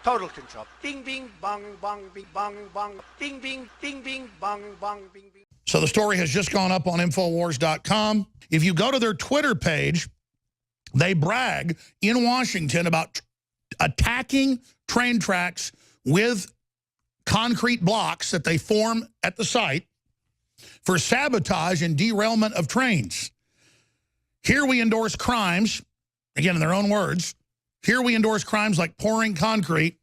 Total control. Bing, bing, bong, bong, bing, bong, bong. Bing, bing, bing, bing, bong, bong, bing, bing. So the story has just gone up on Infowars.com. If you go to their Twitter page, they brag in Washington about attacking train tracks with concrete blocks that they form at the site for sabotage and derailment of trains. Here we endorse crimes, again in their own words, here we endorse crimes like pouring concrete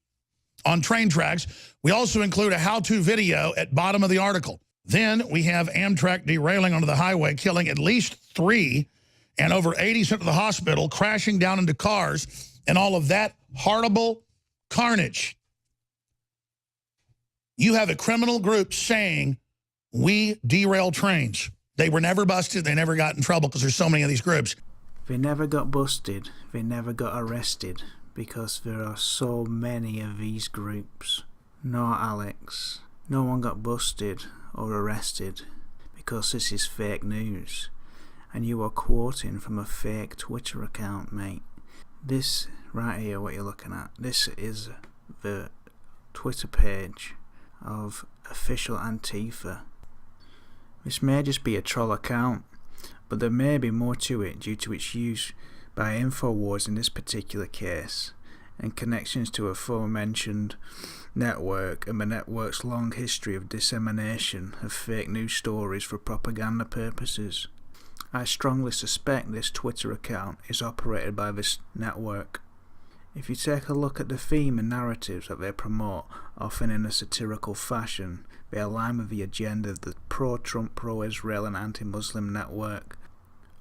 on train tracks. We also include a how-to video at bottom of the article. Then we have Amtrak derailing onto the highway, killing at least 3 and over 80 sent to the hospital, crashing down into cars, and all of that horrible carnage. You have a criminal group saying, we derail trains. They were never busted. They never got in trouble because there's so many of these groups. They never got busted. They never got arrested because there are so many of these groups. No, Alex. No one got busted or arrested because this is fake news. And you are quoting from a fake Twitter account, mate. This right here, what you're looking at, this is the Twitter page of official Antifa. This may just be a troll account, but there may be more to it due to its use by Infowars in this particular case, and connections to a aforementioned network and the network's long history of dissemination of fake news stories for propaganda purposes. I strongly suspect this Twitter account is operated by this network. If you take a look at the theme and narratives that they promote, often in a satirical fashion, they align with the agenda of the pro-Trump, pro-Israel and anti-Muslim network,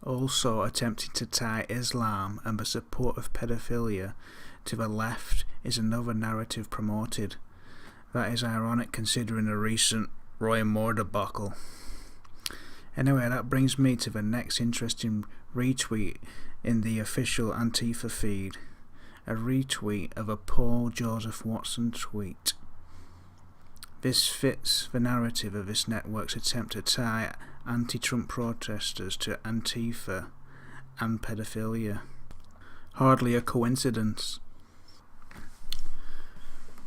also attempting to tie Islam and the support of pedophilia to the left is another narrative promoted. That is ironic considering the recent Roy Moore debacle. Anyway, that brings me to the next interesting retweet in the official Antifa feed. A retweet of a Paul Joseph Watson tweet. This fits the narrative of this network's attempt to tie anti-Trump protesters to Antifa and pedophilia. Hardly a coincidence.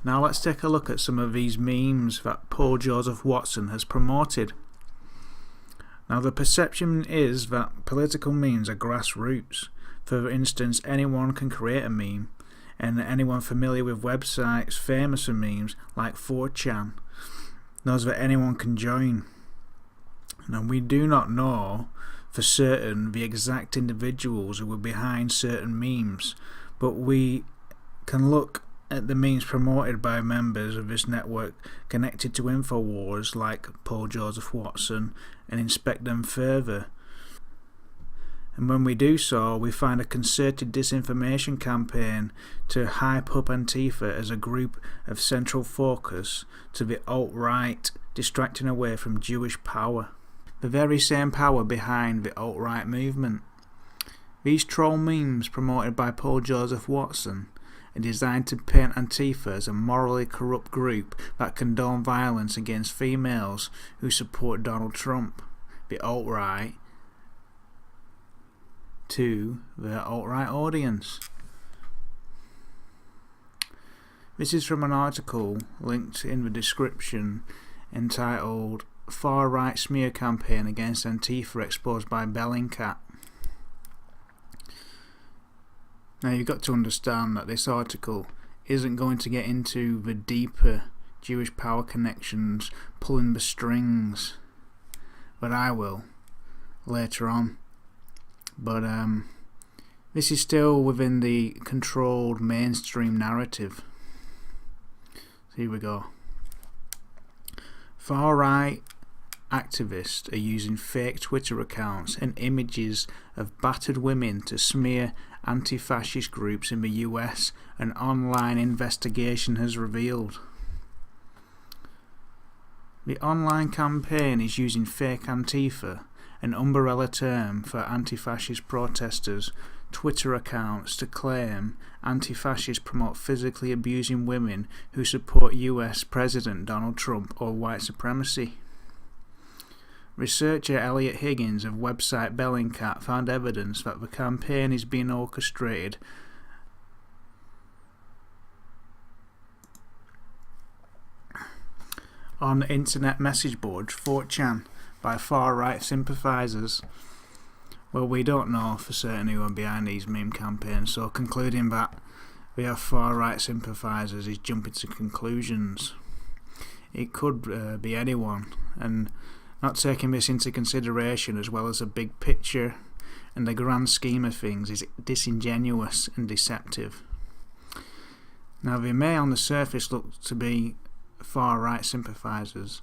Now let's take a look at some of these memes that Paul Joseph Watson has promoted. Now the perception is that political memes are grassroots. For instance, anyone can create a meme, and anyone familiar with websites famous for memes like 4chan knows that anyone can join. Now we do not know for certain the exact individuals who were behind certain memes, but we can look at the memes promoted by members of this network connected to Infowars like Paul Joseph Watson and inspect them further. And when we do so, we find a concerted disinformation campaign to hype up Antifa as a group of central focus to the alt-right, distracting away from Jewish power. The very same power behind the alt-right movement. These troll memes promoted by Paul Joseph Watson are designed to paint Antifa as a morally corrupt group that condone violence against females who support Donald Trump. The alt-right to the alt-right audience. This is from an article linked in the description entitled Far-Right Smear Campaign Against Antifa Exposed by Bellingcat. Now you've got to understand that this article isn't going to get into the deeper Jewish power connections pulling the strings, but I will later on. But this is still within the controlled mainstream narrative. So here we go. Far-right activists are using fake Twitter accounts and images of battered women to smear anti-fascist groups in the US, an online investigation has revealed. The online campaign is using fake Antifa, an umbrella term for anti-fascist protesters, Twitter accounts to claim anti-fascists promote physically abusing women who support US President Donald Trump or white supremacy. Researcher Elliot Higgins of website Bellingcat found evidence that the campaign is being orchestrated on internet message boards, 4chan, by far-right sympathisers. Well, we don't know for certain who are behind these meme campaigns, so concluding that we have far-right sympathisers is jumping to conclusions. It could be anyone, and not taking this into consideration as well as the big picture and the grand scheme of things is disingenuous and deceptive. Now, they may on the surface look to be far-right sympathisers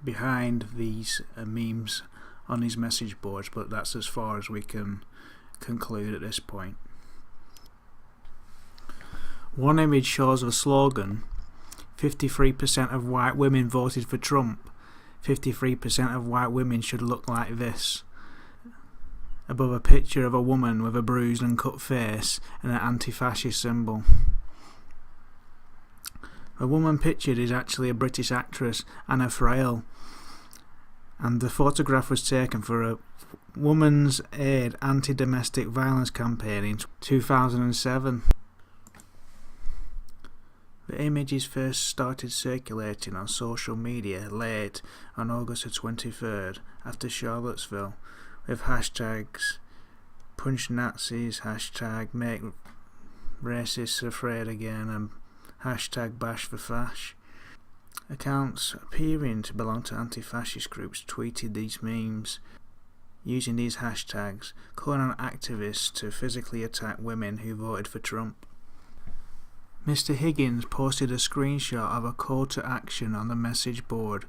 behind these memes on these message boards, but that's as far as we can conclude at this point. One image shows the slogan, 53% of white women voted for Trump. 53% of white women should look like this. Above a picture of a woman with a bruised and cut face and an anti-fascist symbol. The woman pictured is actually a British actress, Anna Frail, and the photograph was taken for a Women's Aid anti-domestic violence campaign in 2007. The images first started circulating on social media late on August the 23rd after Charlottesville, with hashtags punch Nazis, hashtag make racists afraid again, and hashtag bash for fash. Accounts appearing to belong to anti-fascist groups tweeted these memes using these hashtags, calling on activists to physically attack women who voted for Trump. Mr. Higgins posted a screenshot of a call to action on the message board,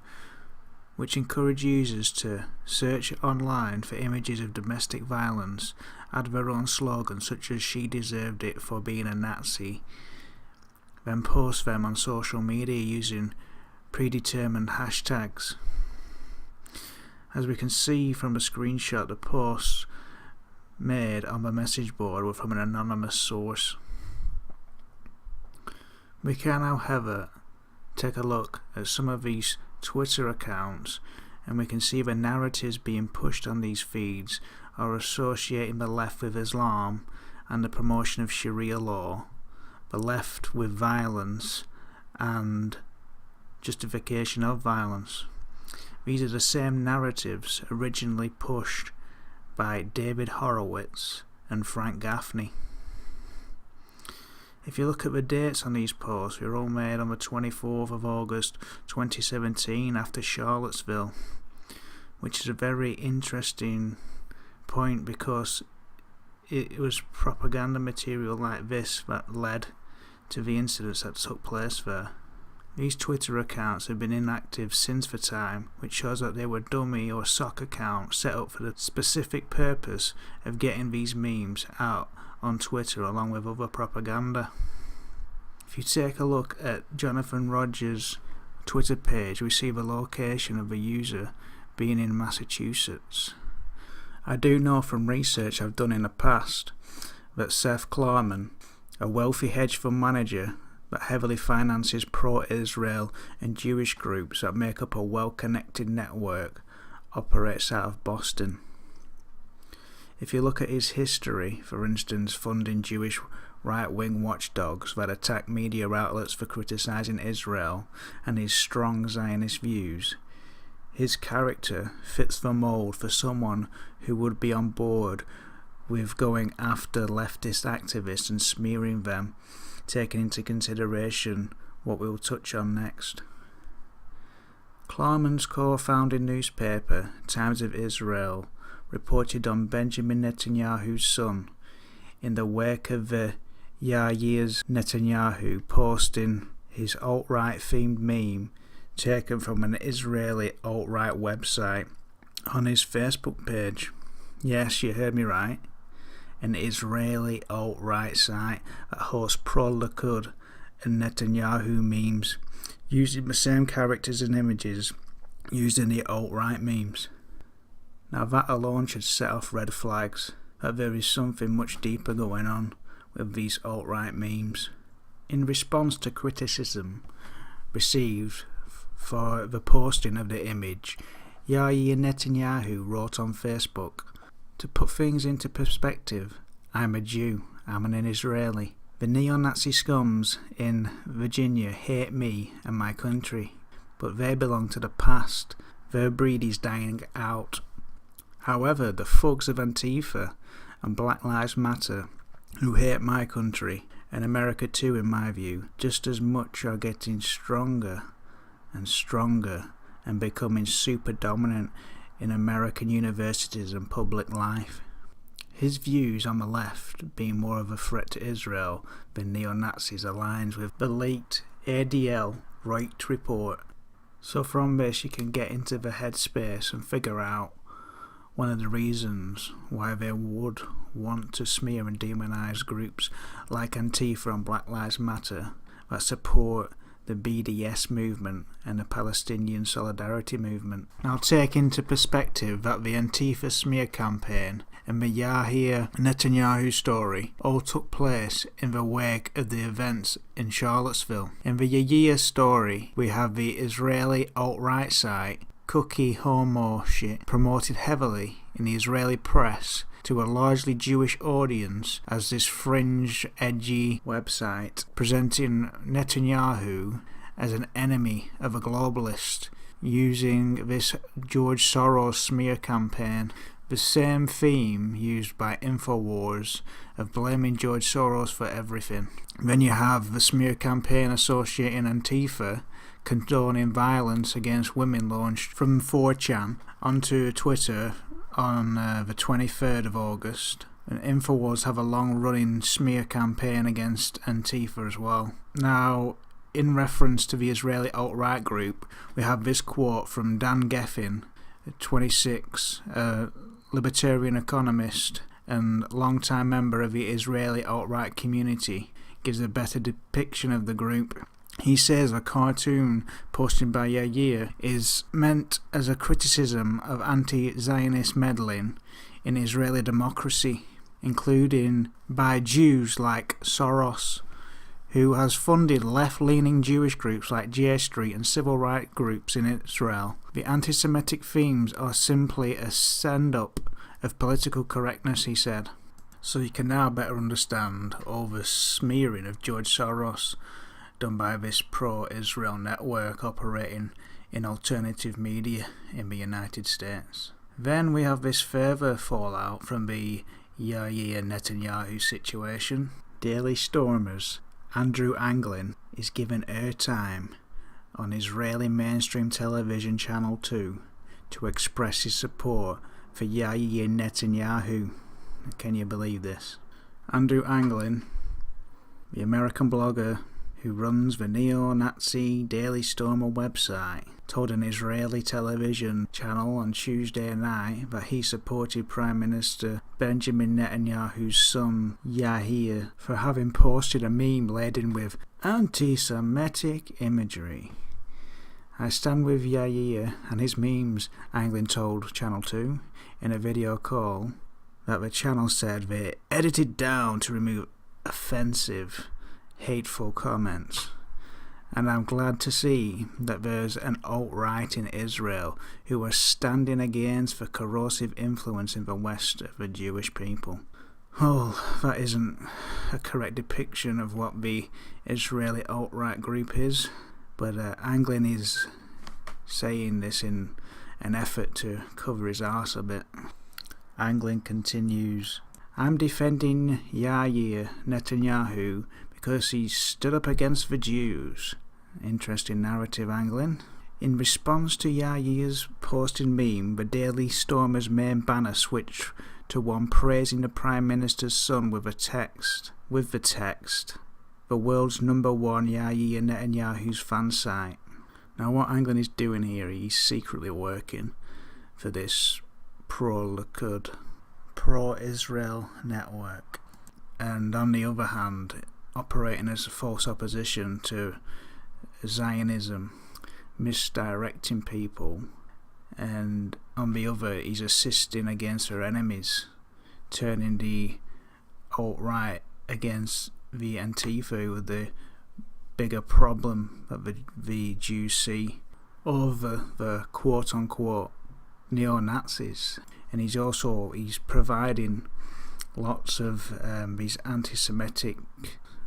which encouraged users to search online for images of domestic violence, add their own slogans such as "she deserved it for being a Nazi," then post them on social media using predetermined hashtags. As we can see from the screenshot, the posts made on the message board were from an anonymous source. We can, however, take a look at some of these Twitter accounts, and we can see the narratives being pushed on these feeds are associating the left with Islam and the promotion of Sharia law, the left with violence and justification of violence. These are the same narratives originally pushed by David Horowitz and Frank Gaffney. If you look at the dates on these posts, they were all made on the 24th of August 2017 after Charlottesville, which is a very interesting point because it was propaganda material like this that led to the incidents that took place there. These Twitter accounts have been inactive since the time, which shows that they were dummy or sock accounts set up for the specific purpose of getting these memes out on Twitter along with other propaganda. If you take a look at Jonathan Rogers' Twitter page, we see the location of the user being in Massachusetts. I do know from research I've done in the past that Seth Klarman, a wealthy hedge fund manager that heavily finances pro-Israel and Jewish groups that make up a well-connected network, operates out of Boston. If you look at his history, for instance funding Jewish right-wing watchdogs that attack media outlets for criticising Israel and his strong Zionist views, his character fits the mould for someone who would be on board with going after leftist activists and smearing them, taking into consideration what we'll touch on next. Klarman's co-founding newspaper, Times of Israel, reported on Benjamin Netanyahu's son in the wake of the Yair Netanyahu posting his alt-right themed meme taken from an Israeli alt-right website on his Facebook page. Yes, you heard me right. An Israeli alt-right site that hosts pro-Likud and Netanyahu memes using the same characters and images used in the alt-right memes. Now that alone should set off red flags that there is something much deeper going on with these alt-right memes. In response to criticism received for the posting of the image, Yair Netanyahu wrote on Facebook, "To put things into perspective, I'm a Jew, I'm an Israeli. The neo-Nazi scums in Virginia hate me and my country. but they belong to the past. Their breed is dying out. However, the thugs of Antifa and Black Lives Matter, who hate my country, and America too in my view, just as much are getting stronger and stronger and becoming super dominant in American universities and public life. His views on the left being more of a threat to Israel than neo-Nazis aligns with the leaked ADL Reut report. So from this you can get into the headspace and figure out one of the reasons why they would want to smear and demonise groups like Antifa and Black Lives Matter that support the BDS movement and the Palestinian Solidarity movement. Now take into perspective that the Antifa smear campaign and the Yair Netanyahu story all took place in the wake of the events in Charlottesville. In the Yair story, we have the Israeli alt-right site Cookie Homo shit promoted heavily in the Israeli press to a largely Jewish audience as this fringe, edgy website presenting Netanyahu as an enemy of a globalist, using this George Soros smear campaign, the same theme used by InfoWars of blaming George Soros for everything. Then you have the smear campaign associating Antifa condoning violence against women launched from 4chan onto Twitter on the 23rd of August. And InfoWars have a long-running smear campaign against Antifa as well. Now, in reference to the Israeli alt-right group, we have this quote from Dan Geffen, 26, a libertarian economist and long-time member of the Israeli alt-right community, gives a better depiction of the group. He says a cartoon posted by Yair is meant as a criticism of anti-Zionist meddling in Israeli democracy, including by Jews like Soros, who has funded left-leaning Jewish groups like J Street and civil rights groups in Israel. The anti-Semitic themes are simply a send-up of political correctness, he said. So you can now better understand all the smearing of George Soros done by this pro-Israel network operating in alternative media in the United States. Then we have this further fallout from the Yair Netanyahu situation. Daily Stormer's Andrew Anglin is given airtime on Israeli mainstream television Channel 2 to express his support for Yair Netanyahu. Can you believe this? Andrew Anglin, the American blogger who runs the neo-Nazi Daily Stormer website, told an Israeli television channel on Tuesday night that he supported Prime Minister Benjamin Netanyahu's son Yair for having posted a meme laden with anti-Semitic imagery. I stand with Yair and his memes, Anglin told Channel 2 in a video call that the channel said they edited down to remove offensive, hateful comments. And I'm glad to see that there's an alt-right in Israel who are standing against the corrosive influence in the West of the Jewish people. Oh, that isn't a correct depiction of what the Israeli alt-right group is, but Anglin is saying this in an effort to cover his arse a bit. Anglin continues, I'm defending Yair Netanyahu because he stood up against the Jews. Interesting narrative, Anglin. In response to Yair's posted meme, the Daily Stormer's main banner switched to one praising the Prime Minister's son with the text, the world's number one Yair Netanyahu's fan site. Now what Anglin is doing here, he's secretly working for this pro-Likud, pro-Israel network. And on the other hand, operating as a false opposition to Zionism, misdirecting people, and on the other he's assisting against her enemies, turning the alt-right against the Antifa with the bigger problem that the Jews see over the quote-unquote neo-Nazis. And he's providing lots of these anti-Semitic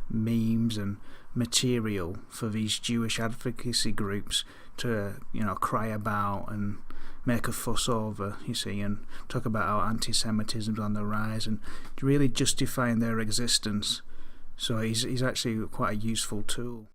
memes and material for these Jewish advocacy groups to, cry about and make a fuss over, you see, and talk about how anti-Semitism is on the rise and really justifying their existence. So he's actually quite a useful tool.